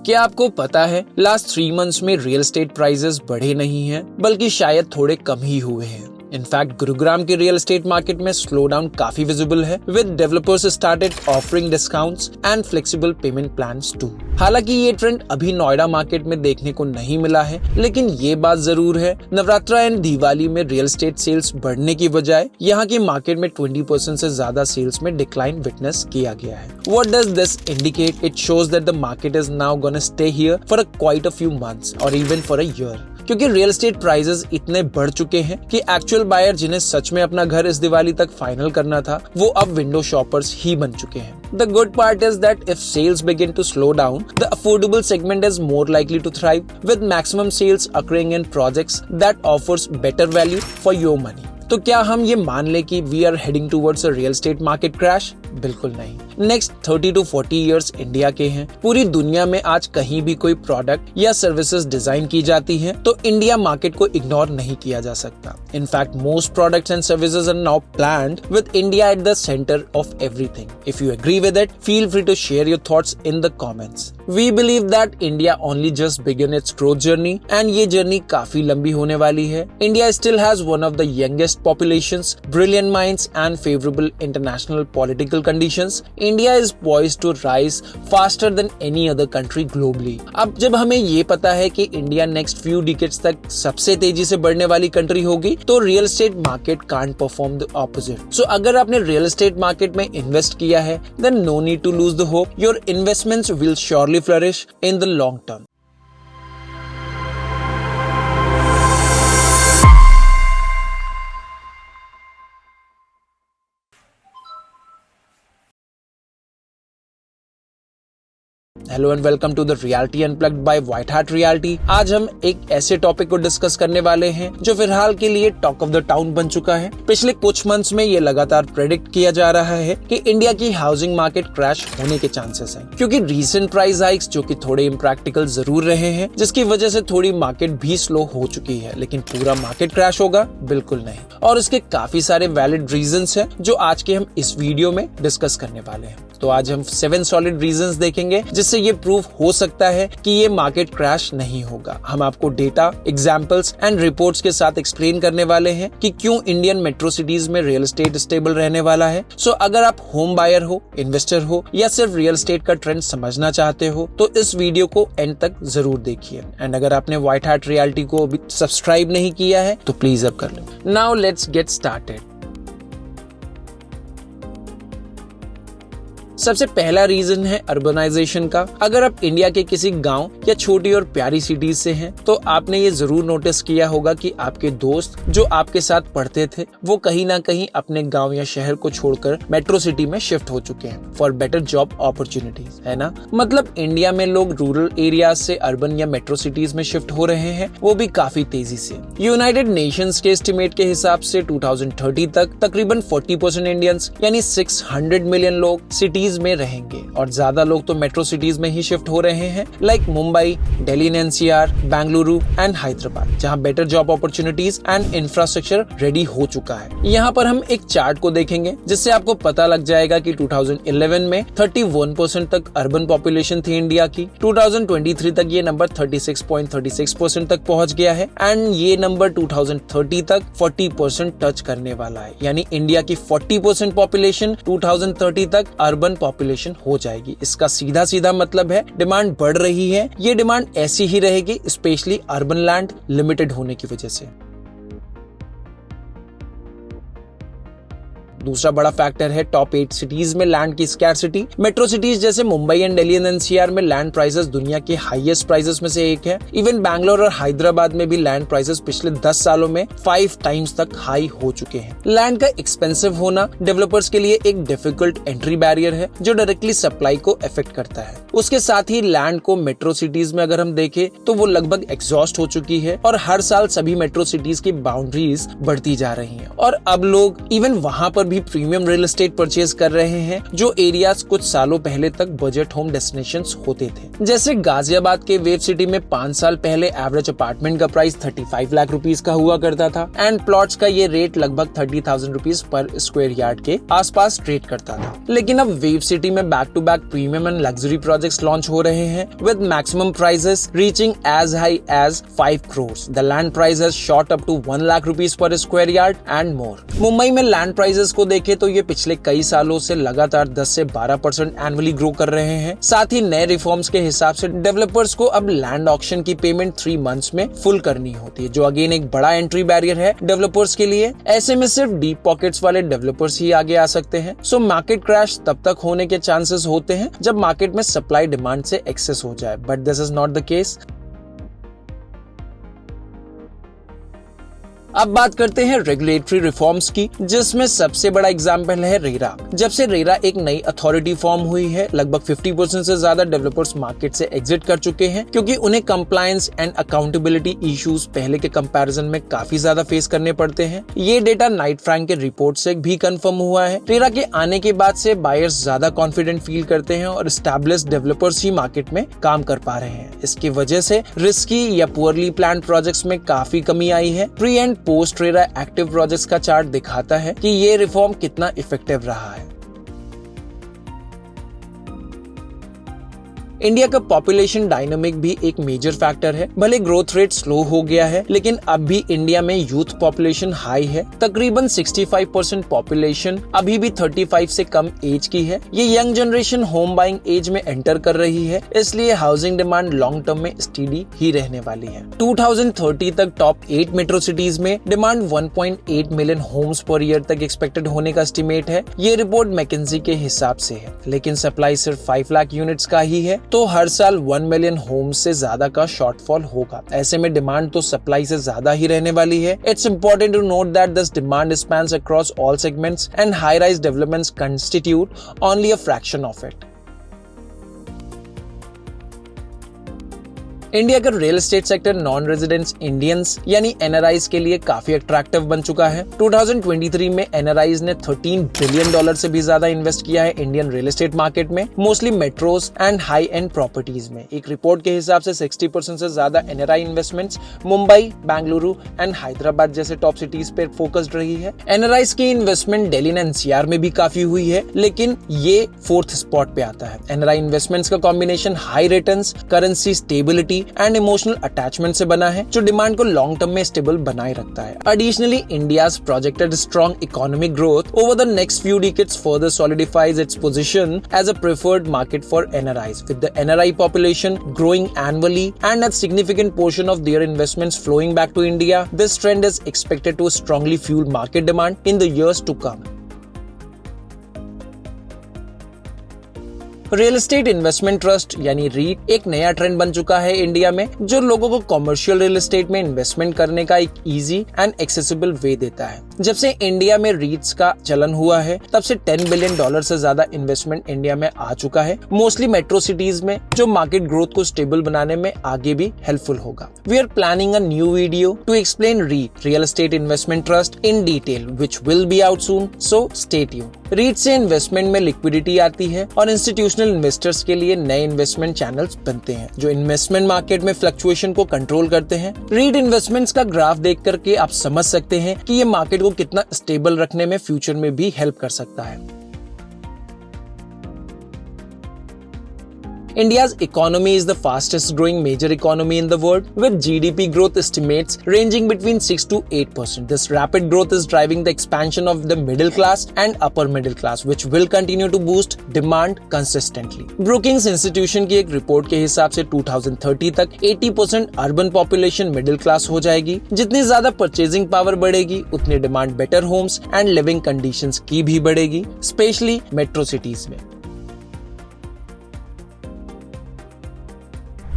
क्या आपको पता है लास्ट 3 मंथ्स में रियल एस्टेट प्राइसेस बढ़े नहीं हैं, बल्कि शायद थोड़े कम ही हुए हैं। इनफैक्ट गुरुग्राम के रियल एस्टेट मार्केट में स्लो डाउन काफी विजिबल है, with developers started offering discounts and flexible payment plans too. हालांकि ये ट्रेंड अभी नोएडा मार्केट में देखने को नहीं मिला है, लेकिन ये बात जरूर है, नवरात्रा एंड दिवाली में रियल एस्टेट सेल्स बढ़ने की बजाय यहाँ की मार्केट में 20% से ज्यादा सेल्स में डिक्लाइन विटनेस किया गया है। What does this indicate? It shows that the market is now gonna stay here for quite a few months or even for a year. क्योंकि रियल एस्टेट प्राइसेस इतने बढ़ चुके हैं कि एक्चुअल बायर जिन्हें सच में अपना घर इस दिवाली तक फाइनल करना था, वो अब विंडो शॉपर्स ही बन चुके हैं। The good part is that if sales begin to slow down, the affordable segment is more likely to thrive, with maximum sales occurring in projects that offers better value for your money. तो क्या हम ये मान ले कि we are heading towards a real estate market crash? बिल्कुल नहीं। Next 30 to 40 years India के हैं। पूरी दुनिया में आज कहीं भी कोई प्रोडक्ट या सर्विसेज डिजाइन की जाती हैं, तो इंडिया मार्केट को इग्नोर नहीं किया जा सकता। In fact most products and services are now planned with India at the centre of everything. If you agree with it, feel free to share your thoughts in the comments. We believe that India only just begin its growth journey and ये journey काफी लंबी होने वाली है। India still has one of the youngest populations, brilliant minds and favorable international political conditions. India is poised to rise faster than any other country globally. अब जब हमें ये पता है कि इंडिया नेक्स्ट फ्यू डिकेड्स तक सबसे तेजी से बढ़ने वाली कंट्री होगी, तो real estate market can't perform the opposite. So अगर आपने रियल एस्टेट मार्केट में इन्वेस्ट किया है, then no need to lose the hope. Your investments will surely flourish in the long term. Hello and welcome to the reality unplugged by white heart reality. आज हम एक ऐसे topic को discuss करने वाले हैं जो फिलहाल के लिए टॉक ऑफ द टाउन बन चुका है। पिछले कुछ मंथ्स में ये लगातार प्रेडिक्ट किया जा रहा है कि इंडिया की हाउसिंग मार्केट क्रैश होने के चांसेस हैं, क्योंकि रीसेंट प्राइस हाइक्स जो कि थोड़े इम्प्रैक्टिकल जरूर रहे हैं, जिसकी वजह से थोड़ी मार्केट भी स्लो हो चुकी है। लेकिन पूरा मार्केट क्रैश होगा? बिल्कुल नहीं। और इसके काफी सारे वैलिड रीजंस हैं जो आज के हम इस वीडियो में डिस्कस करने वाले हैं। तो आज हम 7 सॉलिड रीजंस देखेंगे जिससे ये प्रूफ हो सकता है कि ये मार्केट क्रैश नहीं होगा। हम आपको डेटा, एग्जांपल्स एंड रिपोर्ट्स के साथ एक्सप्लेन करने वाले हैं कि क्यों इंडियन मेट्रो सिटीज में रियल एस्टेट स्टेबल रहने वाला है। सो अगर आप होम बायर हो, इन्वेस्टर हो या सिर्फ रियल एस्टेट का ट्रेंड समझना चाहते हो, तो इस वीडियो को एंड तक जरूर देखिए। एंड अगर आपने व्हाइट हार्ट रियलिटी को अभी सब्सक्राइब नहीं किया है तो प्लीज अब कर लो। Now let's get started. सबसे पहला रीजन है अर्बनाइजेशन का। अगर आप इंडिया के किसी गांव या छोटी और प्यारी सिटीज से हैं, तो आपने ये जरूर नोटिस किया होगा कि आपके दोस्त जो आपके साथ पढ़ते थे, वो कहीं ना कहीं अपने गांव या शहर को छोड़कर मेट्रो सिटी में शिफ्ट हो चुके हैं फॉर बेटर जॉब अपॉर्चुनिटीज, है ना। मतलब इंडिया में लोग रूरल एरियाज से अर्बन या मेट्रो सिटीज में शिफ्ट हो रहे हैं, वो भी काफी तेजी से। यूनाइटेड नेशंस के एस्टिमेट के हिसाब से 2030 तक तकरीबन 40% इंडियंस यानी 600 मिलियन लोग सिटीज में रहेंगे, और ज्यादा लोग तो मेट्रो सिटीज में ही शिफ्ट हो रहे हैं, like Mumbai, Delhi NCR, Bengaluru and Hyderabad, जहां better job opportunities and infrastructure ready हो चुका है। यहाँ पर हम एक चार्ट को देखेंगे जिससे आपको पता लग जाएगा कि 2011 में 31% तक अर्बन पॉपुलेशन थी इंडिया की। 2023 तक ये नंबर 36.36% तक पहुंच गया है, एंड ये नंबर 2030 तक 40% टच करने वाला है। यानी इंडिया की 40% पॉपुलेशन 2030 तक अर्बन पॉपुलेशन हो जाएगी। इसका सीधा सीधा मतलब है डिमांड बढ़ रही है। ये डिमांड ऐसी ही रहेगी, स्पेशली अर्बन लैंड लिमिटेड होने की वजह से। दूसरा बड़ा फैक्टर है टॉप 8 सिटीज में लैंड की स्कैरसिटी। मेट्रो सिटीज जैसे मुंबई एंड दिल्ली एनसीआर में लैंड प्राइसेस दुनिया के हाईएस्ट प्राइसेस में से एक है। इवन बैंगलोर और हैदराबाद में भी लैंड प्राइसेस पिछले 10 सालों में 5 टाइम्स तक हाई हो चुके हैं। लैंड का एक्सपेंसिव होना डेवलपर्स के लिए एक डिफिकल्ट एंट्री बैरियर है जो डायरेक्टली सप्लाई को अफेक्ट करता है। उसके साथ ही लैंड को मेट्रो सिटीज में अगर हम देखें तो वो लगभग एग्जॉस्ट हो चुकी है, और हर साल सभी मेट्रो सिटीज की बाउंड्रीज बढ़ती जा रही हैं, और अब लोग इवन वहां पर भी प्रीमियम रियल एस्टेट परचेज कर रहे हैं, जो एरियाज कुछ सालों पहले तक बजट होम डेस्टिनेशंस होते थे। जैसे गाजियाबाद के वेव सिटी में 5 साल पहले एवरेज अपार्टमेंट का प्राइस 35 लाख रुपीस का हुआ करता था एंड प्लॉट्स का ये रेट लगभग 30,000 रुपीस पर स्क्वायर यार्ड के आसपास ट्रेड करता था। लेकिन अब वेव सिटी में back to back premium and luxury projects launch हो रहे हैं with maximum prices reaching as high as 5 crores. The land price has shot up to 1 lakh rupees per square yard and more. Mumbai में land prices को देखें तो ये पिछले कई सालों से लगातार 10 से 12% एनुअली ग्रो कर रहे हैं। साथ ही नए रिफॉर्म्स के हिसाब से डेवलपर्स को अब लैंड ऑक्शन की पेमेंट 3 मंथ्स में फुल करनी होती है, जो अगेन एक बड़ा एंट्री बैरियर है डेवलपर्स के लिए। ऐसे में सिर्फ डीप पॉकेट्स वाले डेवलपर्स ही आगे आ सकते हैं। सो मार्केट क्रैश तब तक होने के चांसेस होते हैं जब मार्केट में सप्लाई डिमांड से एक्सेस हो जाए, but this is not the case. अब बात करते हैं रेगुलेटरी रिफॉर्म्स की, जिसमें सबसे बड़ा एग्जाम्पल है रेरा। जब से रेरा एक नई अथॉरिटी फॉर्म हुई है, लगभग 50% से ज्यादा डेवलपर्स मार्केट से एग्जिट कर चुके हैं, क्योंकि उन्हें कंप्लायंस एंड अकाउंटेबिलिटी इश्यूज पहले के कंपैरिजन में काफी ज्यादा फेस करने पड़ते हैं। ये डेटा नाइट फ्रैंक के रिपोर्ट से भी कंफर्म हुआ है। रेरा के आने के बाद से बायर्स ज्यादा कॉन्फिडेंट फील करते हैं और एस्टैब्लिश्ड डेवलपर्स ही मार्केट में काम कर पा रहे हैं। इसकी वजह से रिस्की या पुअरली प्लान्ड प्रोजेक्ट्स में काफी कमी आई है। Pre and post RERA active projects का चार्ट दिखाता है कि ये रिफॉर्म कितना इफेक्टिव रहा है। इंडिया का पॉपुलेशन डायनामिक भी एक मेजर फैक्टर है। भले ग्रोथ रेट स्लो हो गया है, लेकिन अब भी इंडिया में यूथ पॉपुलेशन हाई है। तकरीबन 65% पॉपुलेशन अभी भी 35 से कम एज की है। ये young generation home buying age में एंटर कर रही है, इसलिए हाउसिंग डिमांड लॉन्ग टर्म में स्टेडी ही रहने वाली है। 2030 तक टॉप 8 मेट्रो सिटीज में demand 1.8 million homes per year तक एक्सपेक्टेड होने का एस्टिमेट है। ये रिपोर्ट मैकेंजी के हिसाब से है, लेकिन सप्लाई सिर्फ 5 लाख यूनिट्स का ही है, तो हर साल 1 मिलियन होम्स से ज्यादा का शॉर्टफॉल होगा। ऐसे में डिमांड तो सप्लाई से ज्यादा ही रहने वाली है। It's important to note that this demand spans across all segments and high rise developments constitute only a fraction of it. India का real estate sector non residents Indians यानी एनआरआईज के लिए काफी अट्रैक्टिव बन चुका है। 2023 में एनआरआईज ने $13 बिलियन से भी ज्यादा इन्वेस्ट किया है इंडियन रियल एस्टेट मार्केट में, mostly metros and high and properties में। एक रिपोर्ट के हिसाब से 60% से ज्यादा NRI investments Mumbai, Bengaluru and Hyderabad जैसे टॉप सिटीज पे फोकस्ड रही है। एनआरआईज की इन्वेस्टमेंट दिल्ली एंड एनसीआर में भी काफी हुई है, लेकिन ये 4th स्पॉट पे आता है। एनआरआई इन्वेस्टमेंट्स का combination high returns, currency stability and emotional attachment से बना है, जो डिमांड को लॉन्ग टर्म में स्टेबल बनाए रखता है। Additionally, India's projected strong economic growth over the next few decades further solidifies its position as a preferred market for NRIs, with the NRI population growing annually and a significant portion of their investments flowing back to India. This trend is expected to strongly fuel market demand in the years to come. Real estate investment trust यानी रीट एक नया trend बन चुका है India में, जो लोगों को कमर्शियल रियल एस्टेट में इन्वेस्टमेंट करने का एक इजी एंड एक्सेसिबल वे देता है। जब से इंडिया में रीट्स का चलन हुआ है, तब से $10 बिलियन से ज्यादा इन्वेस्टमेंट इंडिया में आ चुका है, मोस्टली मेट्रो सिटीज में, जो मार्केट ग्रोथ को स्टेबल बनाने में आगे भी हेल्पफुल होगा। We are planning a new video to explain REIT real estate investment trust in detail, which will be out soon, so stay tuned. REIT से investment में लिक्विडिटी आती है और इंस्टीट्यूशनल इन्वेस्टर्स के लिए नए इन्वेस्टमेंट चैनल्स बनते हैं, जो इन्वेस्टमेंट मार्केट में फ्लक्चुएशन को कंट्रोल करते हैं। रीट इन्वेस्टमेंट्स का ग्राफ देख करके आप समझ सकते हैं कि ये मार्केट को कितना स्टेबल रखने में फ्यूचर में भी हेल्प कर सकता है। India's economy is the fastest growing major economy in the world, with GDP growth estimates ranging between 6 to 8%. This rapid growth is driving the expansion of the middle class and upper middle class, which will continue to boost demand consistently. Brookings Institution की एक report के हिसाब से 2030 तक 80% urban population middle class हो जाएगी। जितनी ज्यादा परचेजिंग पावर बढ़ेगी, उतनी demand better homes and living conditions की भी बढ़ेगी, स्पेशली मेट्रो सिटीज में।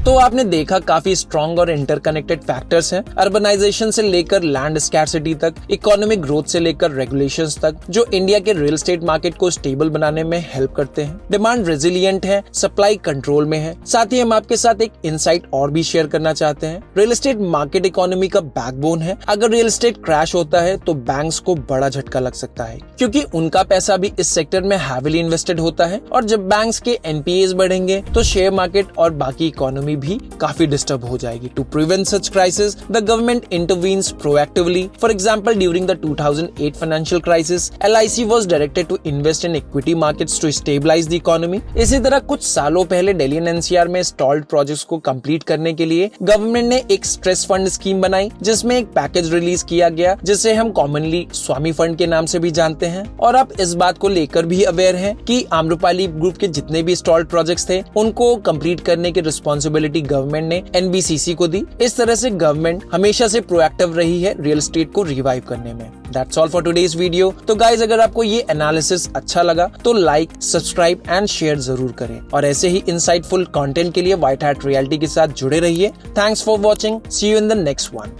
तो आपने देखा काफी स्ट्रॉन्ग और इंटरकनेक्टेड फैक्टर्स हैं, अर्बनाइजेशन से लेकर लैंड स्कैर्सिटी तक, इकोनॉमिक ग्रोथ से लेकर रेगुलेशंस तक, जो इंडिया के रियल एस्टेट मार्केट को स्टेबल बनाने में हेल्प करते हैं। डिमांड रेजिलिएंट है, सप्लाई कंट्रोल में है। साथ ही हम आपके साथ एक इनसाइट और भी शेयर करना चाहते हैं। रियल एस्टेट मार्केट इकोनॉमी का बैकबोन है। अगर रियल एस्टेट क्रैश होता है तो बैंक्स को बड़ा झटका लग सकता है, क्योंकि उनका पैसा भी इस सेक्टर में हैविली इन्वेस्टेड होता है। और जब बैंक्स के एनपीएस बढ़ेंगे तो शेयर मार्केट और बाकी इकोनॉमी भी काफी डिस्टर्ब हो जाएगी। To prevent such crisis, the government intervenes proactively. For example, during the 2008 financial crisis, LIC was directed to invest in equity markets to stabilise the economy. इसी तरह कुछ सालों पहले दिल्ली एंड एनसीआर में स्टॉल्ड प्रोजेक्ट्स को complete करने के लिए गवर्नमेंट ने एक स्ट्रेस फंड स्कीम बनाई, जिसमें एक पैकेज रिलीज किया गया जिसे हम कॉमनली स्वामी फंड के नाम से भी जानते हैं। और आप इस बात को लेकर भी अवेयर हैं कि आम्रपाली ग्रुप के जितने भी स्टॉल्ड प्रोजेक्ट्स थे उनको कंप्लीट करने की रिस्पॉन्सिबिलिटी गवर्नमेंट ने NBCC को दी। इस तरह से गवर्नमेंट हमेशा से प्रोएक्टिव रही है रियल एस्टेट को रिवाइव करने में। That's all for today's video। तो गाइज, अगर आपको ये एनालिसिस अच्छा लगा तो लाइक, सब्सक्राइब एंड शेयर जरूर करें, और ऐसे ही इंसाइटफुल कंटेंट के लिए व्हाइट हैट रियलिटी के साथ जुड़े रहिए। Thanks for watching. See you in the next one.